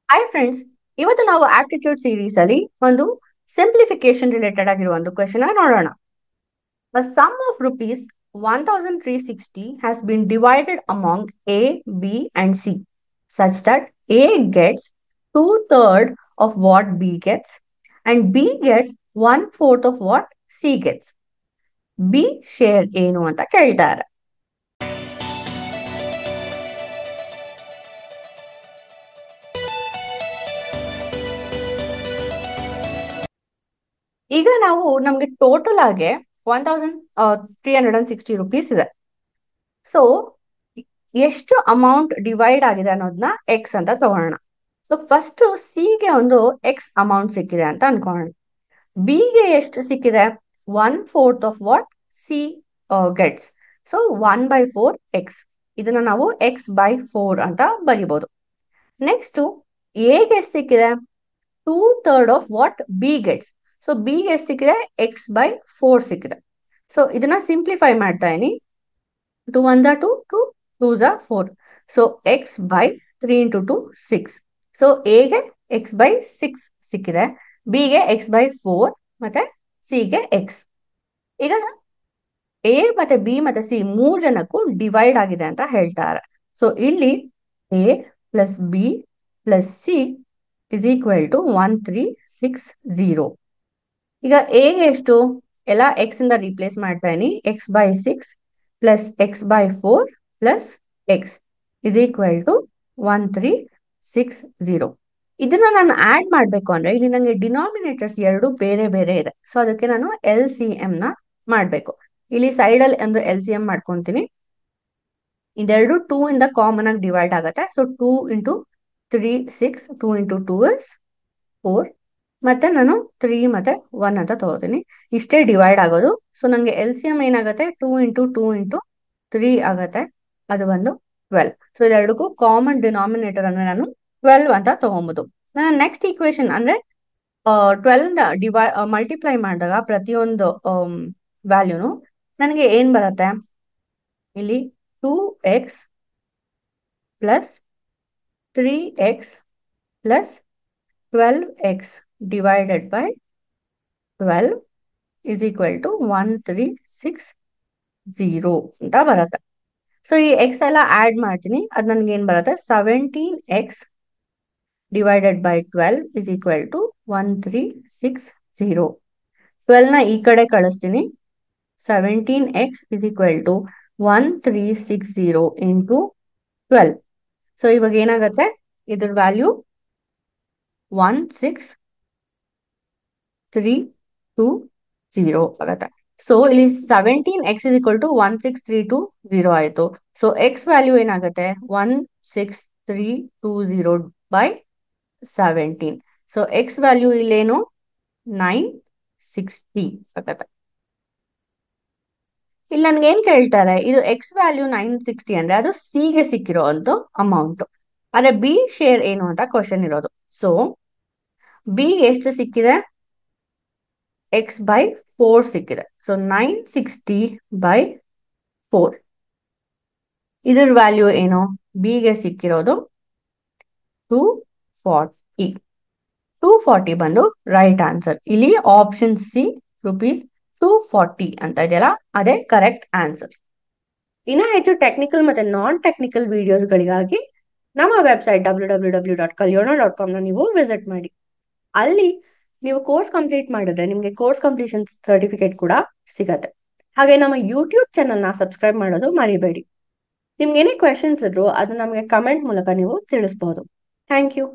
Hi friends, ಇವತ್ತು ನಾವು aptitude series ಅಲ್ಲಿ ಒಂದು ಸಿಂಪ್ಲಿಫಿಕೇಶನ್ ರಿಲೇಟೆಡ್ ಆಗಿರುವ ಒಂದು ಕ್ವೆಶನ್ ನೋಡೋಣ. A sum of rupees 1360 has been divided among A, B, and C such that A gets two-thirds of what B gets and B gets one-fourth of what C gets. B share ಏನು ಅಂತ ಕೇಳ್ತಾರೆ. ಈಗ ನಾವು ನಮ್ಗೆ total ಆಗಿ 1360 ಇದೆ. So ಎಷ್ಟು amount divide ಆಗಿದೆ ಅನ್ನೋದನ್ನ ಎಕ್ಸ್ ಅಂತ ತಗೋಣ. ಸೊ ಫಸ್ಟ್ ಸಿ ಗೆ ಒಂದು ಎಕ್ಸ್ ಅಮೌಂಟ್ ಸಿಕ್ಕಿದೆ ಅಂತ ಅನ್ಕೊಳ್ಳೋಣ. ಬಿ ಗೆ ಎಷ್ಟು ಸಿಕ್ಕಿದೆ? 1/4 of what C gets. So 1/4 X. ಇದನ್ನ ನಾವು x/4 ಅಂತ ಬರಿಬಹುದು. ನೆಕ್ಸ್ಟ್ ಎ ಗೆ ಎಷ್ಟು ಸಿಕ್ಕಿದೆ? 2/3 of what B gets. So B ಗೆ ಎಷ್ಟು ಸಿಕ್ಕಿದೆ? x/4 ಸಿಕ್ಕಿದೆ. ಸೊ ಇದನ್ನ ಸಿಂಪ್ಲಿಫೈ ಮಾಡ್ತಾ ಇದೀನಿ. 2 1 2 2 2 4. So x/3 into 2 6. So a ಗೆ x/6 ಸಿಕ್ಕಿದೆ, b ಗೆ x/4 ಮತ್ತೆ c ಗೆ x. ಈಗ a ಮತ್ತೆ b ಮತ್ತೆ c ಮೂರ್ ಜನಕ್ಕೂ ಡಿವೈಡ್ ಆಗಿದೆ ಅಂತ ಹೇಳ್ತಾರೆ. ಸೊ ಇಲ್ಲಿ a plus b plus c is equal to 1360. ಈಗ a ಗೆ ಎಷ್ಟು? ಎಲ್ಲ x ಇಂದ ರಿಪ್ಲೇಸ್ ಮಾಡ್ತಾ ಇದೀನಿ. x/6 plus x/4 plus x is equal to 1360. ಇದನ್ನ ನಾನು ಆಡ್ ಮಾಡ್ಬೇಕು ಅಂದ್ರೆ ಇಲ್ಲಿ ನನಗೆ ಡಿನಾಮಿನೇಟರ್ಸ್ ಎರಡು ಬೇರೆ ಬೇರೆ ಇದೆ. ಸೊ ಅದಕ್ಕೆ ನಾನು LCM ನ ಮಾಡ್ಬೇಕು. ಇಲ್ಲಿ ಸೈಡ್ ಅಲ್ಲಿ ಒಂದು LCM ಮಾಡ್ಕೊಂತೀನಿ. ಇದೆರಡು 2 ಇಂದ ಕಾಮನ್ ಆಗಿ ಡಿವೈಡ್ ಆಗುತ್ತೆ. So 2 into 3 6, 2 into 2 is 4. ಮತ್ತೆ ನಾನು 3 ಮತ್ತೆ 1 ಅಂತ ತಗೋತೀನಿ. ಇಷ್ಟೇ ಡಿವೈಡ್ ಆಗೋದು. ಸೊ ನನಗೆ LCM ಏನಾಗುತ್ತೆ? 2 ಇಂಟು 2 ಇಂಟು 3 ಆಗುತ್ತೆ. ಅದು ಒಂದು 12. ಸೊ ಇದೆರಡಕ್ಕೂ ಕಾಮನ್ ಡಿನಾಮಿನೇಟರ್ ಅಂದ್ರೆ ನಾನು 12 ಅಂತ ತಗೊಬಹುದು. ನಾನು ನೆಕ್ಸ್ಟ್ ಈಕ್ವೇಶನ್ ಅಂದ್ರೆ 12 ಮಲ್ಟಿಪ್ಲೈ ಮಾಡಿದಾಗ ಪ್ರತಿಯೊಂದು ವ್ಯಾಲ್ಯೂನು ನನಗೆ ಏನ್ ಬರುತ್ತೆ? ಇಲ್ಲಿ 2x plus 3x plus 12x divided by 12 is equal to 1360 ಅಂತ ಬರುತ್ತೆ. ಸೊ ಈ ಎಕ್ಸ್ ಎಲ್ಲ ಆಡ್ ಮಾಡ್ತೀನಿ. ಅದು ನನ್ಗೆ ಏನ್ ಬರುತ್ತೆ? 17x divided by 12 is equal to 1360. 12 ನ ಈ ಕಡೆ ಕಳಿಸ್ತೀನಿ. 17x is equal to 1360 into 12. So ಇವಾಗ ಏನಾಗುತ್ತೆ? ಇದ್ರ ವ್ಯಾಲ್ಯೂ 1630 ಆಗುತ್ತೆ. ಸೊ ಇಲ್ಲಿ 17x is equal to 16320 ಆಯ್ತು. ಸೊ x ವ್ಯಾಲ್ಯೂ ಏನಾಗುತ್ತೆ? 16320 by 17. ಸೊ x ವ್ಯಾಲ್ಯೂ ಇಲ್ಲೇನು? 960 ಆಗುತ್ತೆ. ಇಲ್ಲಿ ನನ್ಗೆ ಏನ್ ಕೇಳ್ತಾರೆ? ಇದು x ವ್ಯಾಲ್ಯೂ 960 ಅಂದ್ರೆ ಅದು ಸಿ ಗೆ ಸಿಕ್ಕಿರೋ ಒಂದು ಅಮೌಂಟ್. ಆದ್ರೆ ಬಿ ಶೇರ್ ಏನು ಅಂತ ಕ್ವಶನ್ ಇರೋದು. ಸೊ ಬಿ ಎಷ್ಟು ಸಿಕ್ಕಿದೆ? x/4 ಸಿಕ್ಕಿದೆ. ಸೊ 960/4. ಇದ್ರ ವ್ಯಾಲ್ಯೂ ಏನು? ಬಿ ಗೆ ಸಿಕ್ಕಿರೋದು 240. 240 ಬಂದು ರೈಟ್ ಆನ್ಸರ್. ಇಲ್ಲಿ ಆಪ್ಷನ್ ಸಿ ₹240 ಅಂತ ಇದೆಯಲ್ಲ, ಅದೇ ಕರೆಕ್ಟ್ ಆನ್ಸರ್. ಇನ್ನ ಹೆಚ್ಚು ಟೆಕ್ನಿಕಲ್ ಮತ್ತೆ ನಾನ್ ಟೆಕ್ನಿಕಲ್ ವಿಡಿಯೋಸ್ಗಳಿಗಾಗಿ ನಮ್ಮ ವೆಬ್ಸೈಟ್ www.kalyona.com ನೀವು ವಿಸಿಟ್ ಮಾಡಿ. ಅಲ್ಲಿ ನೀವು ಕೋರ್ಸ್ ಕಂಪ್ಲೀಟ್ ಮಾಡಿದ್ರೆ ನಿಮಗೆ ಕೋರ್ಸ್ ಕಂಪ್ಲೀಷನ್ ಸರ್ಟಿಫಿಕೇಟ್ ಕೂಡ ಸಿಗತ್ತೆ. ಹಾಗೆ ನಮ್ಮ ಯೂಟ್ಯೂಬ್ ಚಾನಲ್ ನ ಸಬ್ಸ್ಕ್ರೈಬ್ ಮಾಡೋದು ಮರಿಬೇಡಿ. ನಿಮ್ಗೆ ಏನೇ ಕ್ವೆಶನ್ಸ್ ಇದ್ರು ಅದು ನಮಗೆ ಕಮೆಂಟ್ ಮೂಲಕ ನೀವು ತಿಳಿಸಬಹುದು. Thank you.